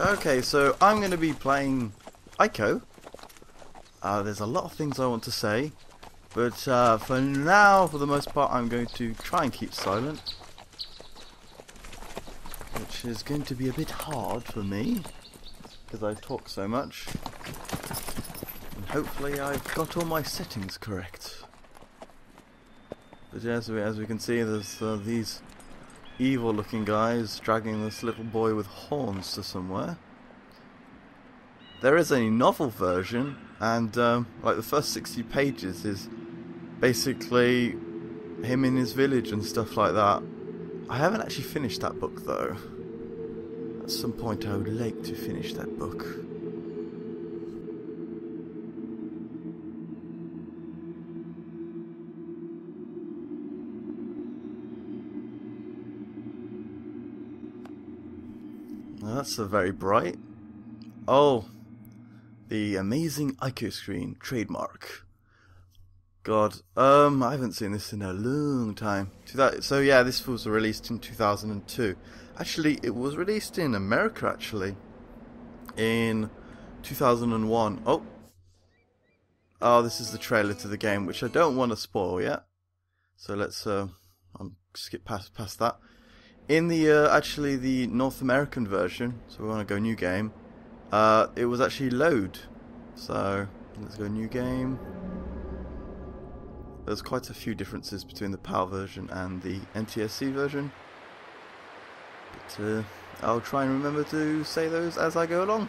Okay, so I'm going to be playing Ico. There's a lot of things I want to say, but for now, for the most part, I'm going to try and keep silent, which is going to be a bit hard for me because I talk so much. And hopefully, I've got all my settings correct. But as we can see, there's these evil-looking guys dragging this little boy with horns to somewhere. There is a novel version, and like the first 60 pages is basically him in his village and stuff like that. I haven't actually finished that book though. At some point I would like to finish that book. Now that's very bright. Oh, the amazing Ico screen trademark. God, I haven't seen this in a long time. So yeah, this was released in 2002. Actually, it was released in America actually in 2001. Oh, this is the trailer to the game, which I don't want to spoil yet. So let's I'll skip past that. In the actually the North American version, so we want to go new game. It was actually load. So let's go new game. There's quite a few differences between the PAL version and the NTSC version, but I'll try and remember to say those as I go along.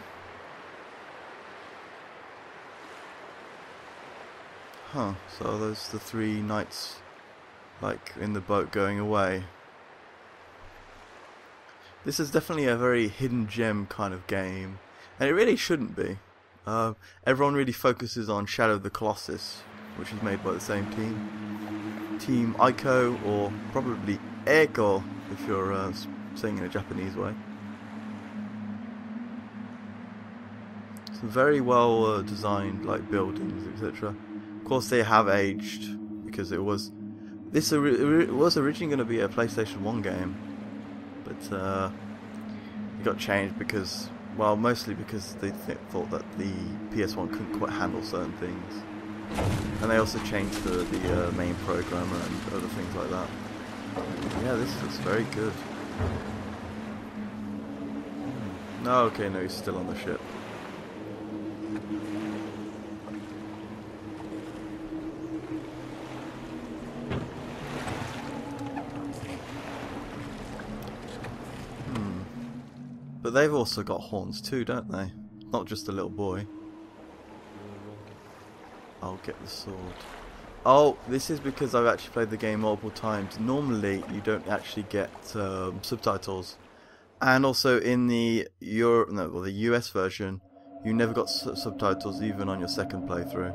Huh, so those the three knights like in the boat going away. This is definitely a very hidden gem kind of game, and it really shouldn't be. Everyone really focuses on Shadow of the Colossus, which is made by the same team. Team Ico, or probably Eiko, if you're saying in a Japanese way. Some very well designed like buildings, etc. Of course they have aged, because it was originally going to be a PlayStation 1 game, but it got changed because, well, mostly because they thought that the PS1 couldn't quite handle certain things. And they also changed the main programmer and other things like that. Yeah, this looks very good. No, okay, no, he's still on the ship. But they've also got horns too, don't they? Not just a little boy. I'll get the sword. Oh, this is because I've actually played the game multiple times. Normally, you don't actually get subtitles, and also in the the US version, you never got subtitles even on your second playthrough.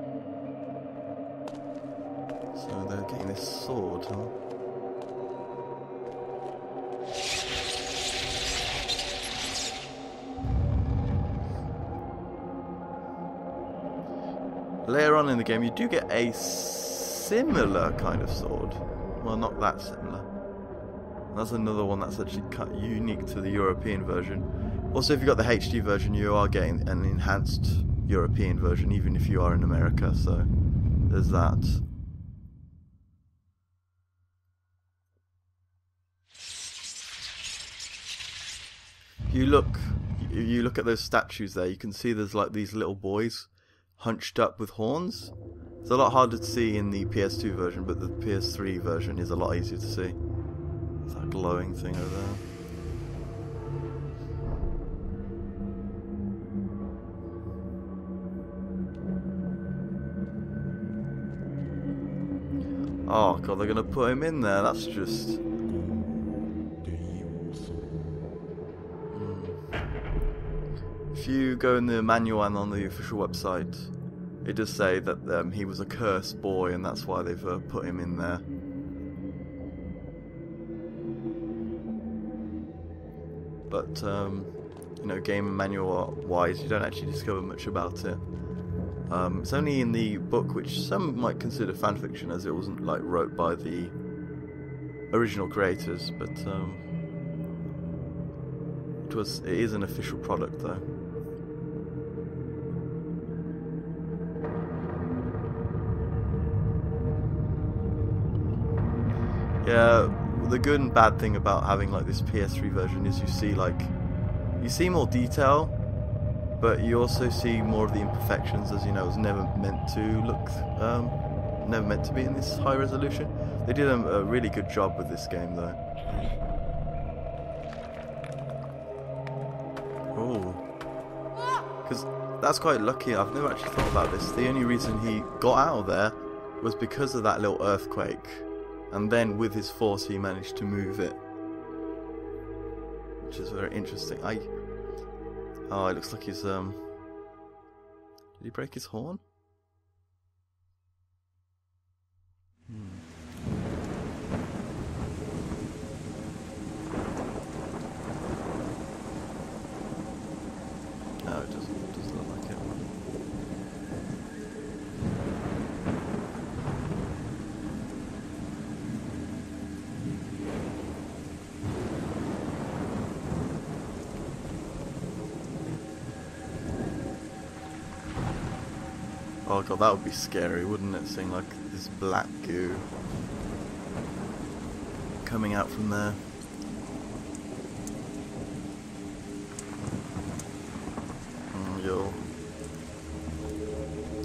So they're getting this sword, huh? Later on in the game, you do get a similar kind of sword. Well, not that similar. That's another one that's actually unique to the European version. Also, if you got the HD version, you are getting an enhanced European version, even if you are in America. So there's that. You look at those statues there. You can see there's like these little boys hunched up with horns. It's a lot harder to see in the PS2 version, but the PS3 version is a lot easier to see. It's that glowing thing over there. Oh god, they're gonna put him in there. That's just... If you go in the manual and on the official website, it does say that he was a cursed boy, and that's why they've put him in there. But you know, game manual-wise, you don't actually discover much about it. It's only in the book, which some might consider fanfiction, as it wasn't like wrote by the original creators, but It is an official product though. Yeah, the good and bad thing about having like this PS3 version is you see more detail, but you also see more of the imperfections, as you know, it was never meant to look, never meant to be in this high resolution. They did a really good job with this game though. Oh, because that's quite lucky. I've never actually thought about this. The only reason he got out of there was because of that little earthquake. And then with his force he managed to move it. Which is very interesting. Oh, it looks like he's did he break his horn? No, it doesn't look like it. Oh god, that would be scary, wouldn't it? Seeing like this black goo coming out from there.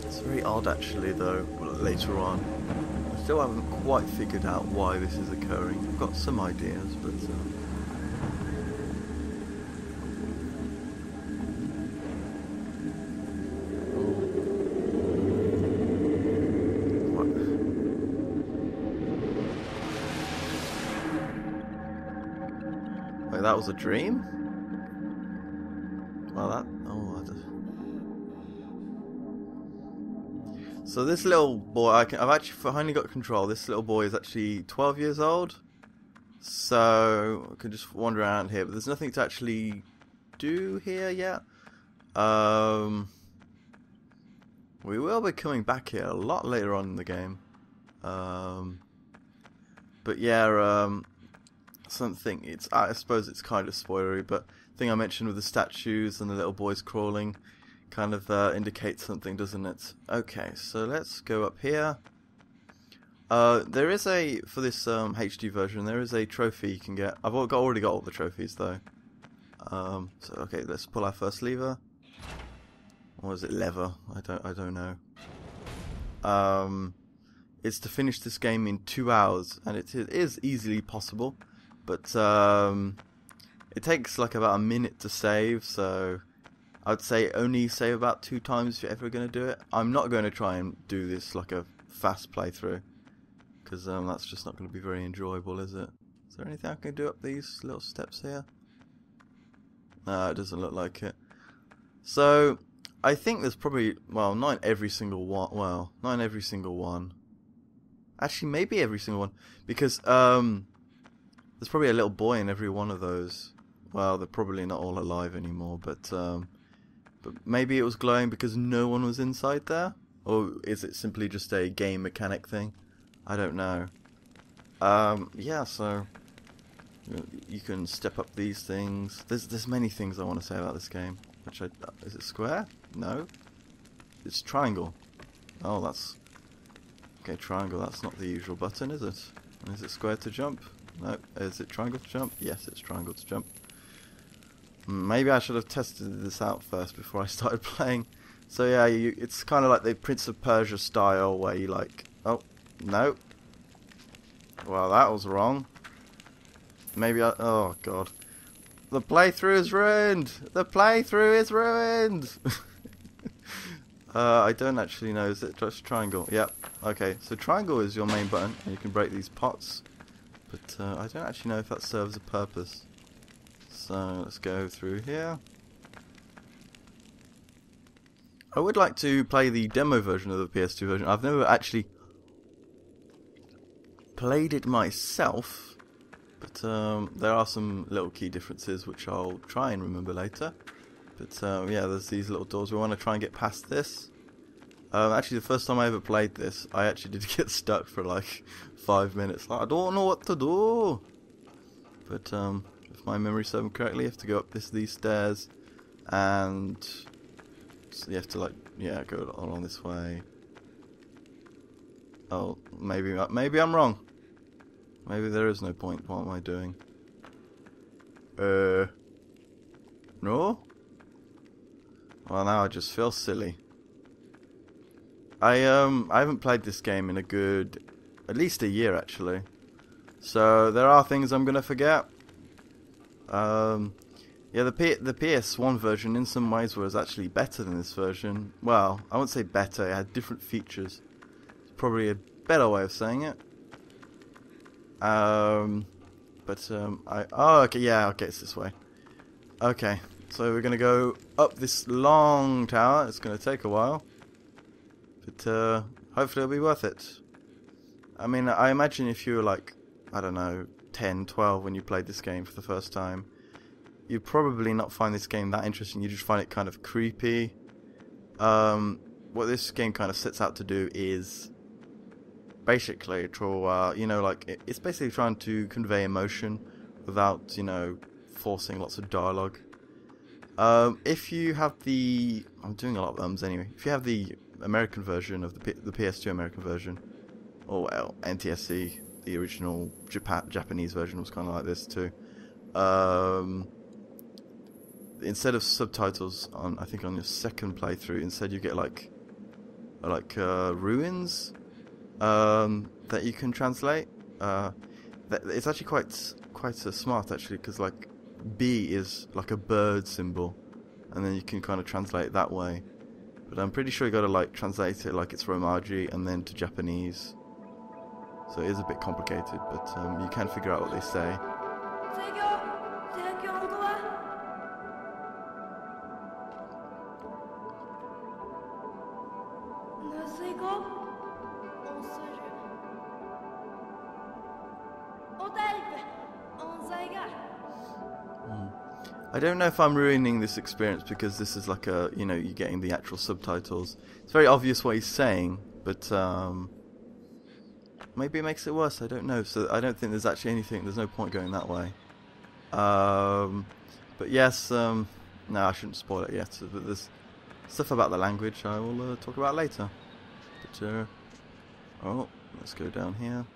It's very odd actually though, later on. I still haven't quite figured out why this is occurring. I've got some ideas, but wait, that was a dream? Well, that... Oh, I just... So this little boy, I've actually finally got control. This little boy is actually 12 years old. So I can just wander around here, but there's nothing to actually do here yet. We will be coming back here a lot later on in the game. But yeah, something, I suppose it's kind of spoilery, but the thing I mentioned with the statues and the little boys crawling kind of indicates something, doesn't it? Okay, so let's go up here. There is for this HD version, there is a trophy you can get. I've already got all the trophies though. So okay, let's pull our first lever. Or is it lever? I don't know. It's to finish this game in 2 hours, and it is easily possible, but it takes like about a minute to save, so I'd say only save about 2 times if you're ever going to do it. I'm not going to try and do this like a fast playthrough, because that's just not going to be very enjoyable, is it? Is there anything I can do up these little steps here? No, it doesn't look like it. So I think there's probably, well, not every single one. Well, not every single one. Actually, maybe every single one, because there's probably a little boy in every one of those. Well, they're probably not all alive anymore, but maybe it was glowing because no one was inside there, or is it simply just a game mechanic thing? I don't know. Yeah, so you can step up these things. There's many things I want to say about this game. Which is it square? No, it's triangle. Oh, that's okay. Triangle. That's not the usual button, is it? Is it square to jump? No. Is it triangle to jump? Yes, it's triangle to jump. Maybe I should have tested this out first before I started playing. So yeah, it's kind of like the Prince of Persia style, where you like, oh no. Well, that was wrong. Maybe oh god. The playthrough is ruined! The playthrough is ruined! I don't actually know. Is it just triangle? Yep. Okay, so triangle is your main button, and you can break these pots. But I don't actually know if that serves a purpose. So let's go through here. I would like to play the demo version of the PS2 version. I've never actually played it myself. But there are some little key differences which I'll try and remember later. But yeah, there's these little doors. We want to try and get past this. Actually, the first time I ever played this, I actually did get stuck for like 5 minutes. Like, I don't know what to do. But if my memory serves me correctly. You have to go up these stairs, and so you have to like go along this way. Oh, maybe I'm wrong. Maybe there is no point. What am I doing? No? Well, now I just feel silly. I haven't played this game in a good, at least a year actually. So there are things I'm gonna forget. Yeah, the PS1 version in some ways was actually better than this version. Well, I wouldn't say better. It had different features. It's probably a better way of saying it. Oh, okay, yeah, okay, it's this way. Okay, so we're gonna go up this long tower. It's gonna take a while, but hopefully it'll be worth it. I mean, I imagine if you were like, I don't know, 10, 12 when you played this game for the first time, you'd probably not find this game that interesting. You just find it kind of creepy. What this game kind of sets out to do is basically to, you know, like it's basically trying to convey emotion without, you know, forcing lots of dialogue. If you have the, I'm doing a lot of ums anyway. If you have the American version of the PS2 American version, or well, NTSC, the original Japanese version was kind of like this too. Instead of subtitles on, I think on your second playthrough, instead you get like ruins that you can translate. It's actually quite smart actually, because like B is like a bird symbol, and then you can kind of translate it that way. But I'm pretty sure you got to like translate it like it's Romaji and then to Japanese. So it is a bit complicated, but you can figure out what they say. I don't know if I'm ruining this experience because this is like a, you know, you're getting the actual subtitles. It's very obvious what he's saying, but maybe it makes it worse, I don't know. So I don't think there's actually anything, there's no point going that way. But yes, no, I shouldn't spoil it yet, but there's stuff about the language I will talk about later. But, oh, let's go down here.